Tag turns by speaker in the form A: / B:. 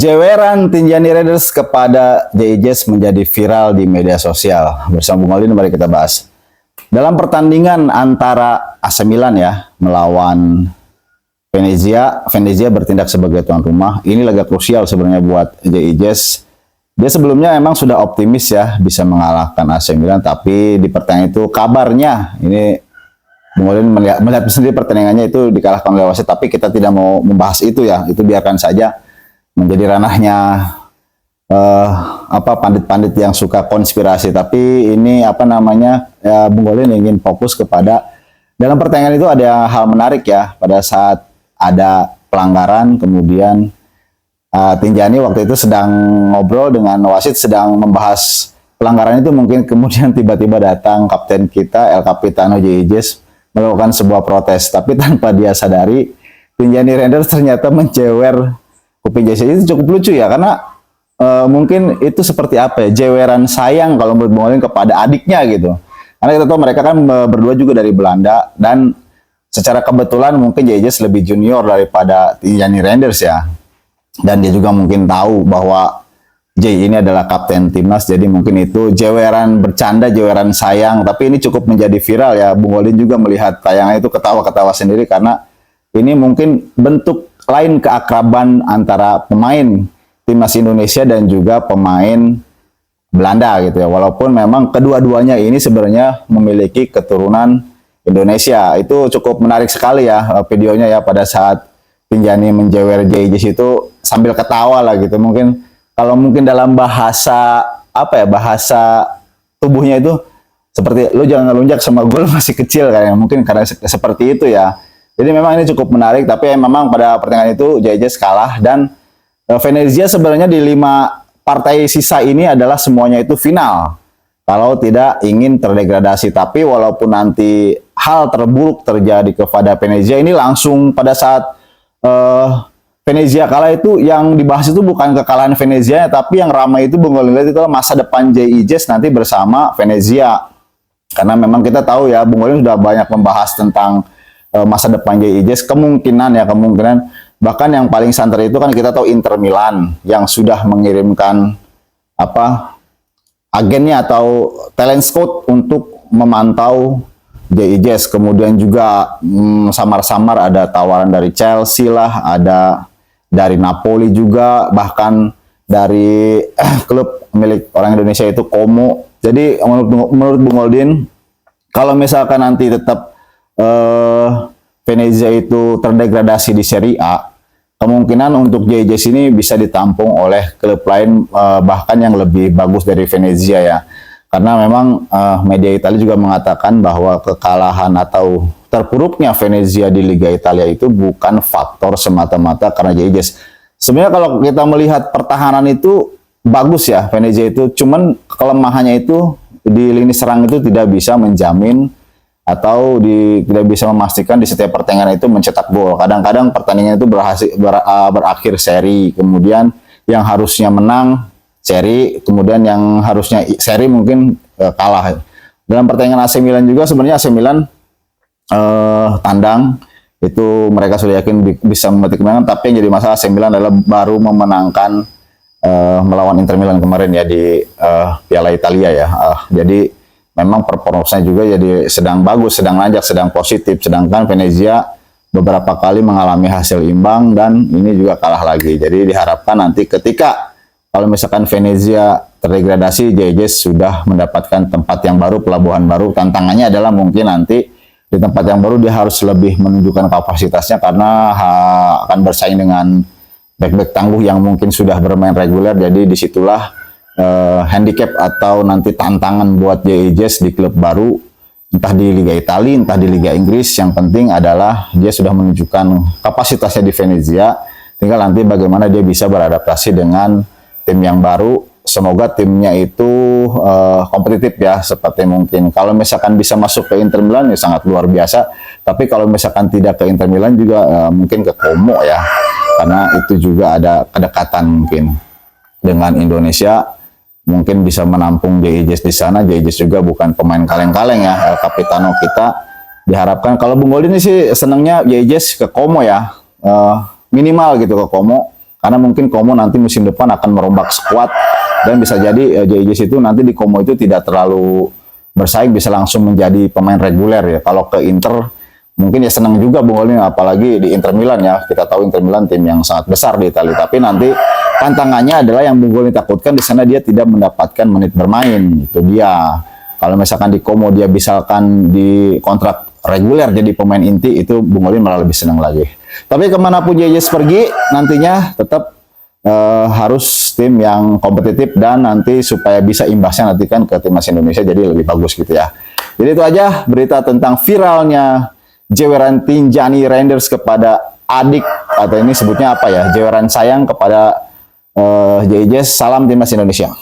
A: Jeweran Tinjani Raiders kepada JI menjadi viral di media sosial. Bersama Bung Olin, mari kita bahas. Dalam pertandingan antara AC Milan ya melawan Venezia, Venezia bertindak sebagai tuan rumah. Ini laga krusial sebenarnya buat JI. Dia sebelumnya emang sudah optimis ya bisa mengalahkan AC Milan, tapi di pertandingan itu kabarnya ini Bung Olin melihat sendiri pertandingannya itu dikalahkan oleh wasit, tapi kita tidak mau membahas itu ya. Itu biarkan saja menjadi ranahnya pandit-pandit yang suka konspirasi. Tapi ini Bung Olin ingin fokus kepada dalam pertandingan itu ada hal menarik ya. Pada saat ada pelanggaran, kemudian Tinjani waktu itu sedang ngobrol dengan wasit, sedang membahas pelanggaran itu, mungkin kemudian tiba-tiba datang kapten kita El Capitano JI melakukan sebuah protes, tapi tanpa dia sadari Tinjani Raiders ternyata mencewer kuping JI. Itu cukup lucu ya, karena mungkin itu seperti apa ya, jeweran sayang kalau menurut Bung Olin kepada adiknya gitu. Karena kita tahu mereka kan berdua juga dari Belanda, dan secara kebetulan mungkin JI lebih junior daripada Tinjani Raiders ya. Dan dia juga mungkin tahu bahwa JI ini adalah kapten timnas, jadi mungkin itu jeweran bercanda, jeweran sayang. Tapi ini cukup menjadi viral ya. Bung Olin juga melihat tayangan itu ketawa-ketawa sendiri, karena ini mungkin bentuk lain keakraban antara pemain timnas Indonesia dan juga pemain Belanda gitu ya. Walaupun memang kedua-duanya ini sebenarnya memiliki keturunan Indonesia. Itu cukup menarik sekali ya videonya ya, pada saat Tinjani menjewer JI itu sambil ketawa lah gitu. Mungkin kalau dalam bahasa bahasa tubuhnya itu seperti lu jangan ngelunjak sama gue, masih kecil kayak, mungkin karena seperti itu ya. Jadi memang ini cukup menarik, tapi memang pada pertandingan itu JI kalah, dan Venezia sebenarnya di 5 partai sisa ini adalah semuanya itu final kalau tidak ingin terdegradasi. Tapi walaupun nanti hal terburuk terjadi kepada Venezia, ini langsung pada saat Venezia kalah itu, yang dibahas itu bukan kekalahan Venezia, tapi yang ramai itu Bung Olin lihat itu masa depan JI nanti bersama Venezia. Karena memang kita tahu ya, Bung Olin sudah banyak membahas tentang masa depan JI, kemungkinan bahkan yang paling santer itu kan kita tahu Inter Milan yang sudah mengirimkan agennya atau talent scout untuk memantau JI. Kemudian juga samar-samar ada tawaran dari Chelsea lah, ada dari Napoli juga, bahkan dari klub milik orang Indonesia itu Como. Jadi menurut Bung Olin, kalau misalkan nanti tetap Venezia itu terdegradasi di Serie A, kemungkinan untuk JI ini bisa ditampung oleh klub lain bahkan yang lebih bagus dari Venezia ya. Karena memang media Italia juga mengatakan bahwa kekalahan atau terpuruknya Venezia di Liga Italia itu bukan faktor semata-mata karena JI. Sebenarnya kalau kita melihat pertahanan itu bagus ya Venezia itu, cuman kelemahannya itu di lini serang itu tidak bisa menjamin atau tidak bisa memastikan di setiap pertandingan itu mencetak gol. Kadang-kadang pertandingan itu berakhir seri, kemudian yang harusnya menang seri, kemudian yang harusnya seri mungkin kalah. Dalam pertandingan AC Milan juga sebenarnya AC Milan tandang itu mereka sudah yakin bisa memetik kemenangan, tapi yang jadi masalah AC Milan adalah baru memenangkan melawan Inter Milan kemarin ya di Piala Italia ya. Jadi memang performanya juga jadi sedang bagus, sedang nanjak, sedang positif, sedangkan Venezia beberapa kali mengalami hasil imbang dan ini juga kalah lagi. Jadi diharapkan nanti ketika kalau misalkan Venezia terdegradasi, JI sudah mendapatkan tempat yang baru, pelabuhan baru. Tantangannya adalah mungkin nanti di tempat yang baru dia harus lebih menunjukkan kapasitasnya, karena akan bersaing dengan back-back tangguh yang mungkin sudah bermain reguler. Jadi disitulah handicap atau nanti tantangan buat JI di klub baru, entah di Liga Italia, entah di Liga Inggris. Yang penting adalah dia sudah menunjukkan kapasitasnya di Venezia, tinggal nanti bagaimana dia bisa beradaptasi dengan tim yang baru. Semoga timnya itu kompetitif ya, seperti mungkin kalau misalkan bisa masuk ke Inter Milan ya sangat luar biasa, tapi kalau misalkan tidak ke Inter Milan juga mungkin ke Como ya, karena itu juga ada kedekatan mungkin dengan Indonesia, mungkin bisa menampung JI di sana. JI juga bukan pemain kaleng-kaleng ya, El Capitano kita. Diharapkan kalau Bung Olin sih senangnya JI ke Como ya, minimal gitu ke Como. Karena mungkin Como nanti musim depan akan merombak skuad dan bisa jadi JIJS itu nanti di Como itu tidak terlalu bersaing, bisa langsung menjadi pemain reguler ya. Kalau ke Inter mungkin ya senang juga Bung Olin, apalagi di Inter Milan ya. Kita tahu Inter Milan tim yang sangat besar di Italia. Tapi nanti tantangannya adalah yang Bung Olin takutkan di sana dia tidak mendapatkan menit bermain. Itu dia. Kalau misalkan di Como dia misalkan di kontrak reguler jadi pemain inti, itu Bung Olin malah lebih senang lagi. Tapi kemanapun JIJS pergi, nantinya tetap harus tim yang kompetitif dan nanti supaya bisa imbasnya nanti kan ke timnas Indonesia jadi lebih bagus gitu ya. Jadi itu aja berita tentang viralnya Jeweran Tinjani Reinders kepada adik, atau ini sebutnya apa ya, Jeweran sayang kepada JIJS. Salam timnas Indonesia.